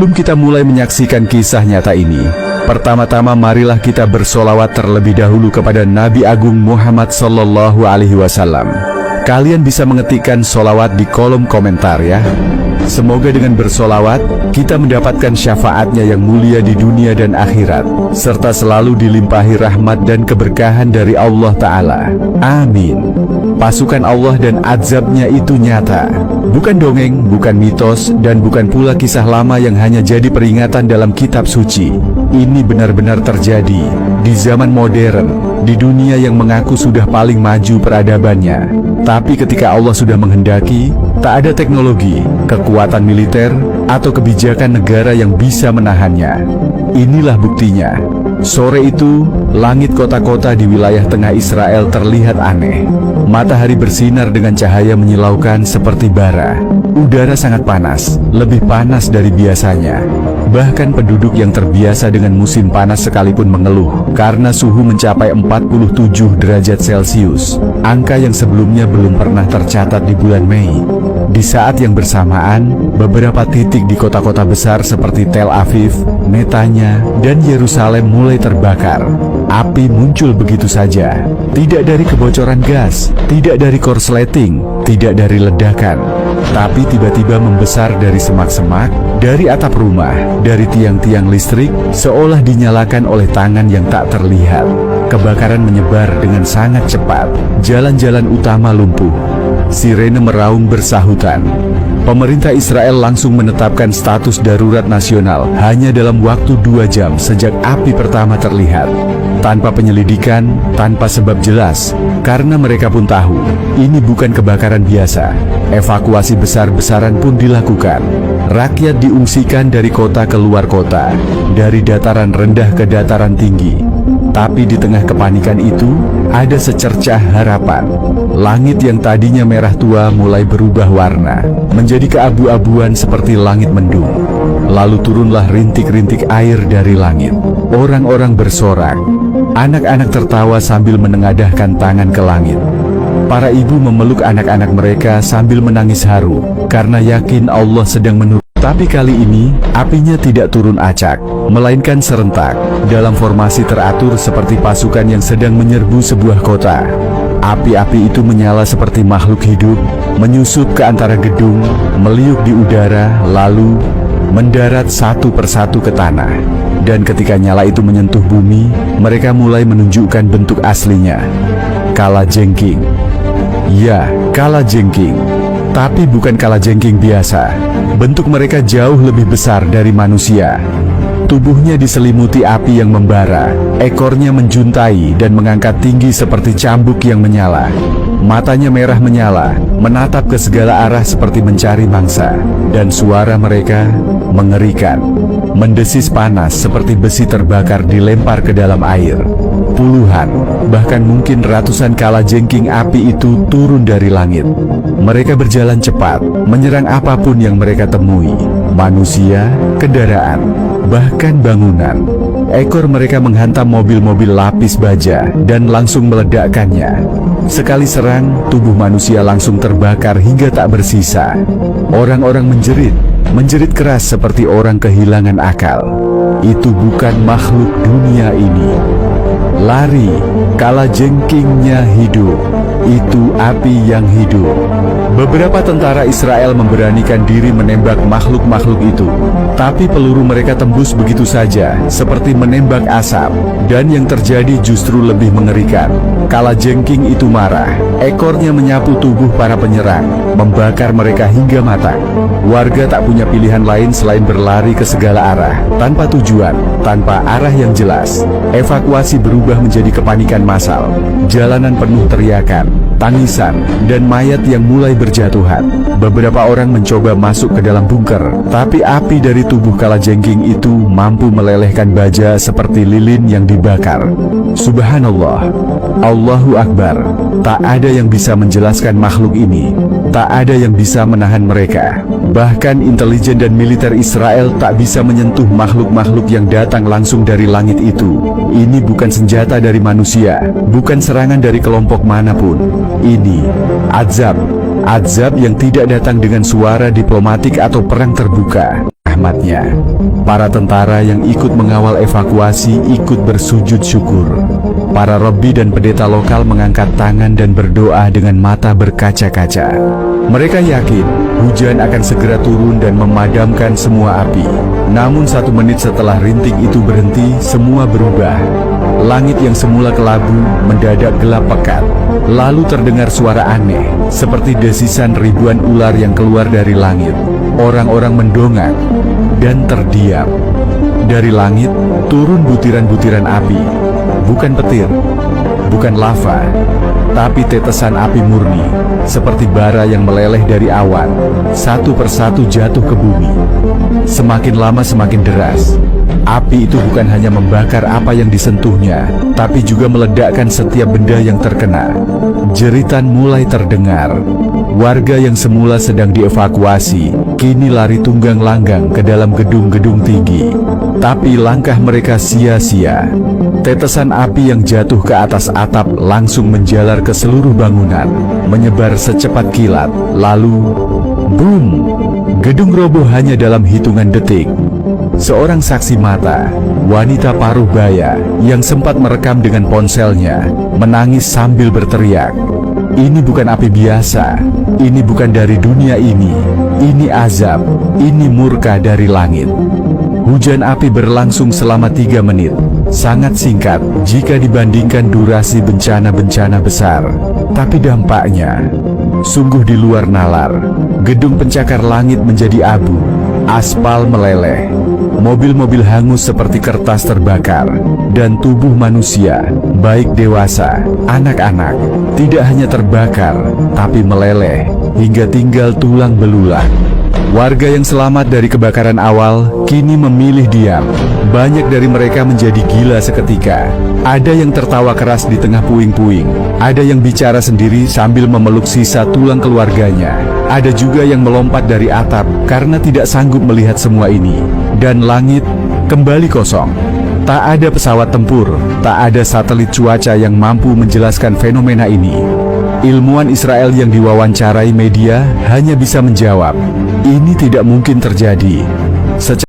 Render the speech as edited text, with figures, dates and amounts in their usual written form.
Sebelum kita mulai menyaksikan kisah nyata ini, pertama-tama marilah kita bersolawat terlebih dahulu kepada Nabi Agung Muhammad Sallallahu Alaihi Wasallam. Kalian bisa mengetikkan solawat di kolom komentar ya. Semoga dengan bersolawat, kita mendapatkan syafaatnya yang mulia di dunia dan akhirat, serta selalu dilimpahi rahmat dan keberkahan dari Allah Ta'ala. Amin. Pasukan Allah dan azabnya itu nyata. Bukan dongeng, bukan mitos, dan bukan pula kisah lama yang hanya jadi peringatan dalam kitab suci. Ini benar-benar terjadi di zaman modern, di dunia yang mengaku sudah paling maju peradabannya. Tapi ketika Allah sudah menghendaki, tak ada teknologi, kekuatan militer, atau kebijakan negara yang bisa menahannya. Inilah buktinya. Sore itu, langit kota-kota di wilayah tengah Israel terlihat aneh. Matahari bersinar dengan cahaya menyilaukan seperti bara. Udara sangat panas, lebih panas dari biasanya. Bahkan penduduk yang terbiasa dengan musim panas sekalipun mengeluh karena suhu mencapai 47 derajat Celcius, angka yang sebelumnya belum pernah tercatat di bulan Mei. Di saat yang bersamaan, beberapa titik di kota-kota besar seperti Tel Aviv, Netanya, dan Yerusalem mulai terbakar. Api muncul begitu saja, tidak dari kebocoran gas, tidak dari korsleting, tidak dari ledakan, tapi tiba-tiba membesar dari semak-semak, dari atap rumah, dari tiang-tiang listrik, seolah dinyalakan oleh tangan yang tak terlihat. Kebakaran menyebar dengan sangat cepat, jalan-jalan utama lumpuh. Sirene meraung bersahutan. Pemerintah Israel langsung menetapkan status darurat nasional hanya dalam waktu 2 jam sejak api pertama terlihat. Tanpa penyelidikan, tanpa sebab jelas, karena mereka pun tahu, ini bukan kebakaran biasa. Evakuasi besar-besaran pun dilakukan. Rakyat diungsikan dari kota ke luar kota, dari dataran rendah ke dataran tinggi. Tapi di tengah kepanikan itu, ada secercah harapan. Langit yang tadinya merah tua mulai berubah warna, menjadi keabu-abuan seperti langit mendung. Lalu turunlah rintik-rintik air dari langit. Orang-orang bersorak. Anak-anak tertawa sambil menengadahkan tangan ke langit. Para ibu memeluk anak-anak mereka sambil menangis haru, karena yakin Allah sedang menurunkan. Tapi kali ini, apinya tidak turun acak, melainkan serentak, dalam formasi teratur seperti pasukan yang sedang menyerbu sebuah kota. Api-api itu menyala seperti makhluk hidup, menyusup ke antara gedung, meliuk di udara, lalu mendarat satu persatu ke tanah. Dan ketika nyala itu menyentuh bumi, mereka mulai menunjukkan bentuk aslinya. Kalajengking. Ya, kalajengking. Tapi bukan kalajengking biasa. Bentuk mereka jauh lebih besar dari manusia. Tubuhnya diselimuti api yang membara, ekornya menjuntai dan mengangkat tinggi seperti cambuk yang menyala. Matanya merah menyala, menatap ke segala arah seperti mencari mangsa. Dan suara mereka mengerikan, mendesis panas seperti besi terbakar dilempar ke dalam air. Puluhan, bahkan mungkin ratusan kalajengking api itu turun dari langit. Mereka berjalan cepat, menyerang apapun yang mereka temui. Manusia, kendaraan, bahkan bangunan. Ekor mereka menghantam mobil-mobil lapis baja dan langsung meledakkannya. Sekali serang, tubuh manusia langsung terbakar hingga tak bersisa. Orang-orang menjerit keras seperti orang kehilangan akal. Itu bukan makhluk dunia ini. Lari, kalajengkingnya hidup. Itu api yang hidup. Beberapa tentara Israel memberanikan diri menembak makhluk-makhluk itu. Tapi peluru mereka tembus begitu saja, seperti menembak asap. Dan yang terjadi justru lebih mengerikan. Kalajengking itu marah. Ekornya menyapu tubuh para penyerang, membakar mereka hingga matang. Warga tak punya pilihan lain selain berlari ke segala arah, tanpa tujuan, tanpa arah yang jelas. Evakuasi berubah menjadi kepanikan massal. Jalanan penuh teriakan, tangisan, dan mayat yang mulai berjatuhan. Beberapa orang mencoba masuk ke dalam bunker, tapi api dari tubuh kalajengking itu mampu melelehkan baja seperti lilin yang dibakar. Subhanallah, Allahu Akbar. Tak ada yang bisa menjelaskan makhluk ini. Tak ada yang bisa menahan mereka. Bahkan intelijen dan militer Israel tak bisa menyentuh makhluk-makhluk yang datang langsung dari langit itu. Ini bukan senjata dari manusia, bukan serangan dari kelompok manapun. Ini azab yang tidak datang dengan suara diplomatik atau perang terbuka. rahmatnya. Para tentara yang ikut mengawal evakuasi ikut bersujud syukur. Para robbi dan pendeta lokal mengangkat tangan dan berdoa dengan mata berkaca-kaca. Mereka yakin hujan akan segera turun dan memadamkan semua api. Namun 1 menit setelah rintik itu berhenti, semua berubah. Langit yang semula kelabu mendadak gelap pekat. Lalu terdengar suara aneh, seperti desisan ribuan ular yang keluar dari langit. Orang-orang mendongak dan terdiam. Dari langit turun butiran-butiran api. Bukan petir, bukan lava, tapi tetesan api murni, seperti bara yang meleleh dari awan, satu persatu jatuh ke bumi. Semakin lama semakin deras. Api itu bukan hanya membakar apa yang disentuhnya, tapi juga meledakkan setiap benda yang terkena. Jeritan mulai terdengar. Warga yang semula sedang dievakuasi, kini lari tunggang langgang ke dalam gedung-gedung tinggi. Tapi langkah mereka sia-sia. Tetesan api yang jatuh ke atas atap langsung menjalar ke seluruh bangunan, menyebar secepat kilat. Lalu, boom! Gedung roboh hanya dalam hitungan detik. Seorang saksi mata, wanita paruh baya, yang sempat merekam dengan ponselnya, menangis sambil berteriak, "Ini bukan api biasa, ini bukan dari dunia ini azab, ini murka dari langit." Hujan api berlangsung selama 3 menit, sangat singkat jika dibandingkan durasi bencana-bencana besar. Tapi dampaknya sungguh di luar nalar. Gedung pencakar langit menjadi abu, aspal meleleh, mobil-mobil hangus seperti kertas terbakar, dan tubuh manusia, baik dewasa, anak-anak, tidak hanya terbakar, tapi meleleh, hingga tinggal tulang belulang. Warga yang selamat dari kebakaran awal kini memilih diam. Banyak dari mereka menjadi gila seketika. Ada yang tertawa keras di tengah puing-puing. Ada yang bicara sendiri sambil memeluk sisa tulang keluarganya. Ada juga yang melompat dari atap karena tidak sanggup melihat semua ini. Dan langit kembali kosong. Tak ada pesawat tempur, tak ada satelit cuaca yang mampu menjelaskan fenomena ini. Ilmuwan Israel yang diwawancarai media hanya bisa menjawab, ini tidak mungkin terjadi.